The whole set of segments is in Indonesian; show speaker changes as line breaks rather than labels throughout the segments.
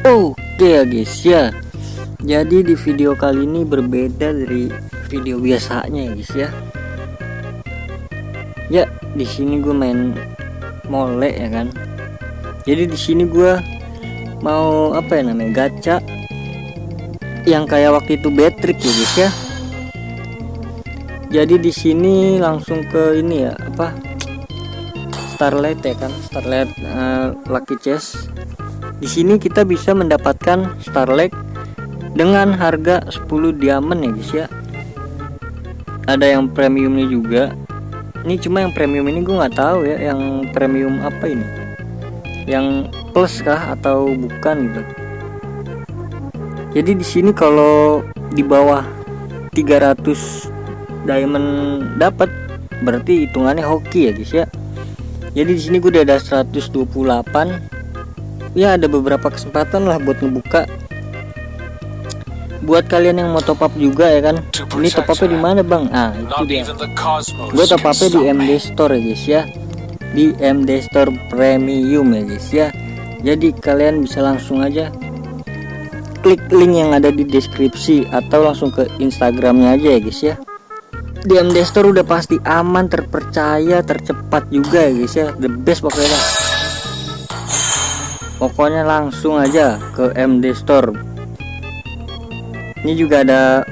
Oke ya guys ya. Jadi di video kali ini berbeda dari video biasanya ya guys ya. Ya, di sini gue main mole ya kan. Jadi di sini gue mau apa ya namanya, gacha yang kayak waktu itu Betrick ya guys ya. Jadi di sini langsung ke ini ya, apa, Starlight ya kan, Starlight Lucky Chest. Di sini kita bisa mendapatkan Starlight dengan harga 10 diamond ya guys ya. Ada yang premiumnya juga. Ini cuma yang premium ini gue nggak tahu ya, yang premium apa ini, yang plus kah atau bukan gitu. Jadi di sini kalau di bawah 300 diamond dapat, berarti hitungannya hoki ya guys ya. Jadi di sini gue udah ada 128. Ya, ada beberapa kesempatan lah buat ngebuka. Buat kalian yang mau top up juga ya kan. Ini top upnya di mana bang? Ah, itu dia. Gue top upnya di MD Store ya guys ya. Di MD Store Premium ya guys ya. Jadi kalian bisa langsung aja klik link yang ada di deskripsi atau langsung ke Instagramnya aja ya guys ya. Di MD Store udah pasti aman, terpercaya, tercepat juga ya guys ya. The best pokoknya. Pokoknya langsung aja ke MD Store. Ini juga ada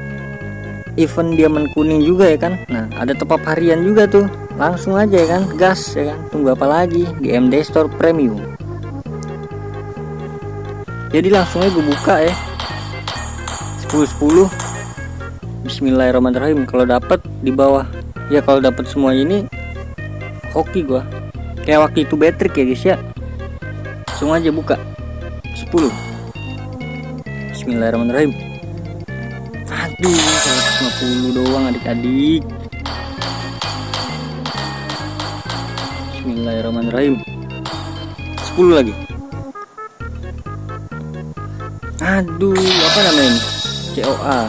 event diamond kuning juga ya kan. Nah, ada top up harian juga tuh. Langsung aja ya kan, gas ya kan. Tunggu apa lagi di MD Store Premium. Jadi langsung aja gue buka ya. 10-10. Bismillahirrahmanirrahim. Kalau dapat di bawah, ya kalau dapat semua ini hoki gua. Kayak waktu itu Betrick ya guys ya. Langsung aja buka 10. Bismillahirrahmanirrahim. Aduh, 150 doang adik-adik. Bismillahirrahmanirrahim. 10 lagi. Aduh, apa namanya ini? COA.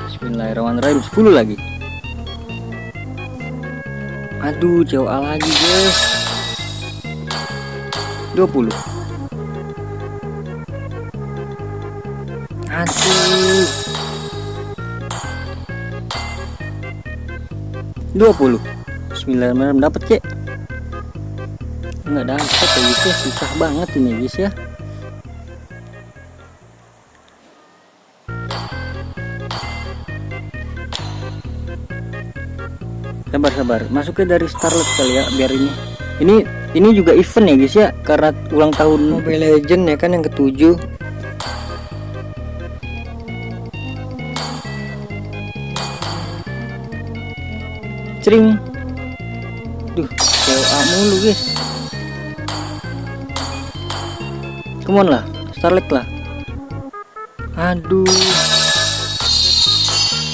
Bismillahirrahmanirrahim. 10 lagi. Aduh, COA lagi guys. 20. Aduh, 20. Bismillahirrahmanirrahim. Dapat kek? Nggak dapat ya guys ya. Susah banget ini guys ya. Sabar, masuknya dari Starlight kali ya, biar ini juga event ya guys ya, karena ulang tahun Mobile Legend ya kan, yang ke-7. Cering. Duh, COA mulu guys. Come on lah, Starlight lah. Aduh.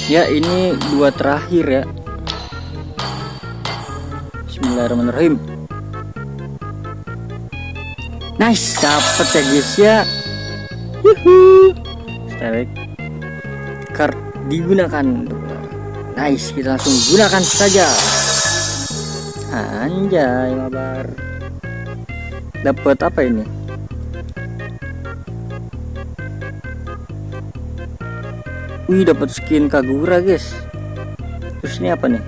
Ya, ini 2 terakhir ya. Bismillahirrahmanirrahim. Nice, dapet ya guys ya. Yuhu. Starlight card digunakan. Nice, kita langsung gunakan saja. Anjay, mabar. Dapat apa ini? Wih, dapat skin Kagura guys. Terus ini apa nih?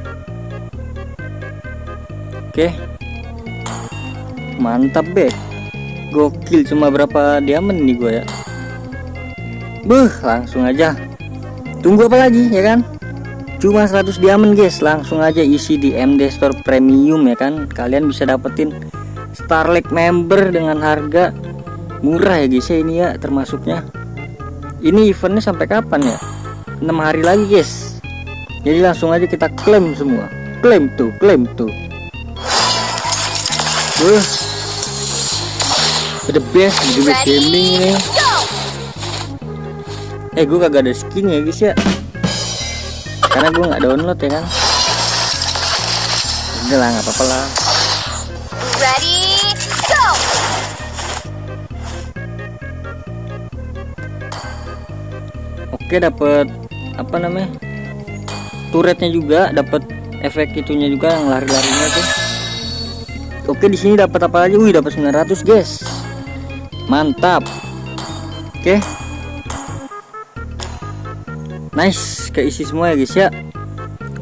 Oke, mantap be, gokil. Cuma berapa diamond nih gue ya. Langsung aja. Tunggu apa lagi ya kan? Cuma 100 diamond guys. Langsung aja isi di MD Store Premium ya kan. Kalian bisa dapetin Starlight member dengan harga murah ya guys ya, ini ya termasuknya. Ini eventnya sampai kapan ya? 6 hari lagi guys. Jadi langsung aja kita klaim semua. Klaim tuh. The best di best gaming ini. Gue kagak ada skin ya guys ya, karena gue nggak download ya kan. Udah lah, nggak apa-apa lah.
Ready, go.
Oke, dapet apa namanya, turretnya juga, dapet efek itunya juga, yang lari-larinya tuh. Oke, di sini dapat apa aja? Wih, dapat 900 guys. Mantap. Oke. Nice, keisi semua ya guys ya.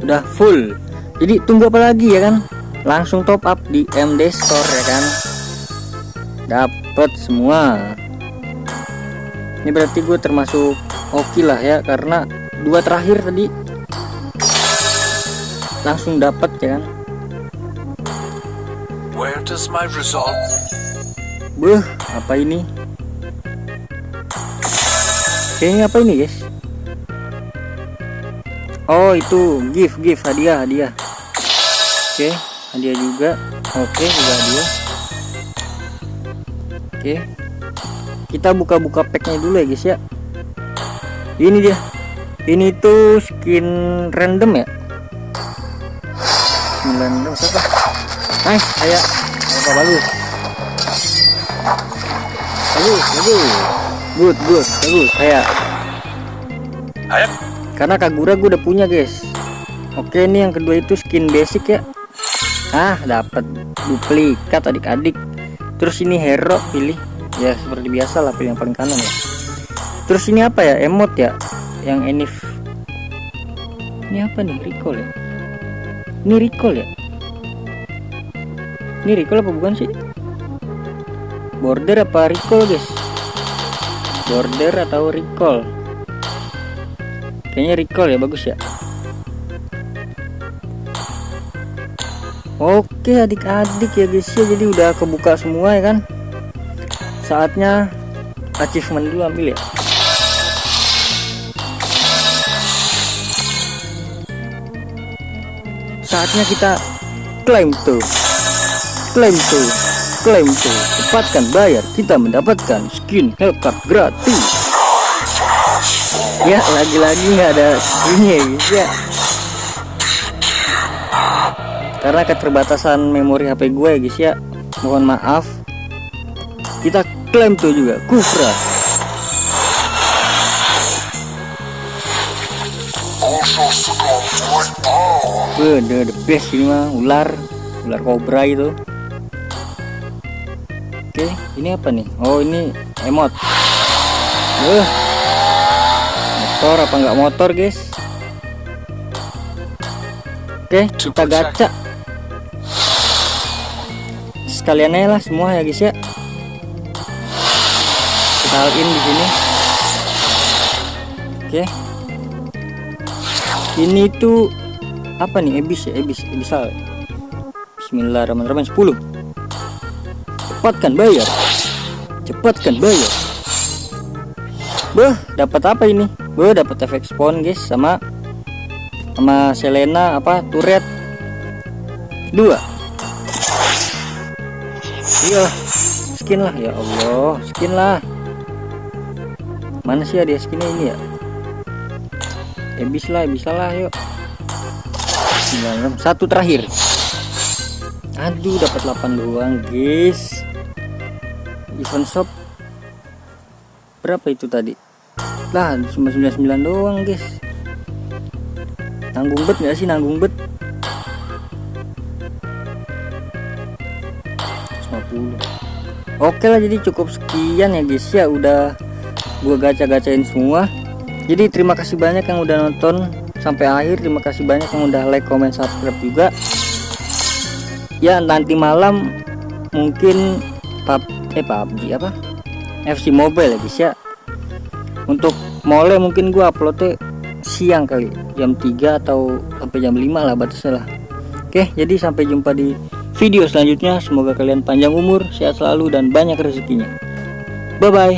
Udah full. Jadi tunggu apa lagi ya kan? Langsung top up di MD Store ya kan. Dapat semua. Ini berarti gue termasuk oke lah ya, karena 2 terakhir tadi langsung dapat ya kan.
Where does my result?
Beuh, apa ini? Kayaknya apa ini guys? Oh, itu gift hadiah. Oke, hadiah juga. Oke, juga hadiah. Oke, kita buka packnya dulu ya guys ya. Ini dia. Ini tuh skin random ya. Skin random siapa? Nice, kayak apa bagus. Good, bagus kayak. Karena Kagura gue udah punya guys. Oke, ini yang kedua itu skin basic ya. Dapat duplikat adik-adik. Terus ini hero, pilih ya seperti biasa lah, pilih yang paling kanan ya. Terus ini apa ya, emote ya, yang enif. Ini apa nih, recall ya? Ini recall ya? Ini recall apa bukan sih? Border apa recall guys? Border atau recall? Kayaknya recall ya, bagus ya. Oke adik-adik ya guys ya, jadi udah kebuka semua ya kan. Saatnya achievement dulu ambil ya. Saatnya kita claim tuh. Cepatkan bayar, kita mendapatkan skin Hellcat gratis. Ya, lagi-lagi nggak ada skinnya guys ya. Karena keterbatasan memori HP gue ya guys ya, mohon maaf. Kita klaim tuh juga Kufra. The best ini mah, ular kobra itu. Oke, ini apa nih? Oh, ini emot. Motor apa nggak motor guys? Oke, kita gacha. Sekalian aja lah semua ya guys ya. Kita all in di sini. Oke. Ini tuh apa nih? Ebis. Bismillahirrahmanirrahim. 10. Cepatkan bayar. Dapat apa ini? Dapat efek spawn guys, sama Selena apa turret 2. Iya, skin lah ya Allah, skin lah. Mana sih ada skinnya ini ya? Bisa lah yuk. 1 terakhir. Aduh, dapat 8 doang guys. Event shop berapa itu tadi? Lah, cuma 99 doang guys. Nanggung bet nggak sih, nanggung bet? 50. Oke lah, jadi cukup sekian ya guys ya, udah gua gacha-gacain semua. Jadi terima kasih banyak yang udah nonton sampai akhir, terima kasih banyak yang udah like, comment, subscribe juga. Ya, nanti malam mungkin PUBG apa? FC Mobile ya guys ya. Untuk mole mungkin gua uploadnya siang kali, jam 3 atau sampai jam 5 lah batasnya lah. Oke, jadi sampai jumpa di video selanjutnya. Semoga kalian panjang umur, sehat selalu, dan banyak rezekinya. Bye bye.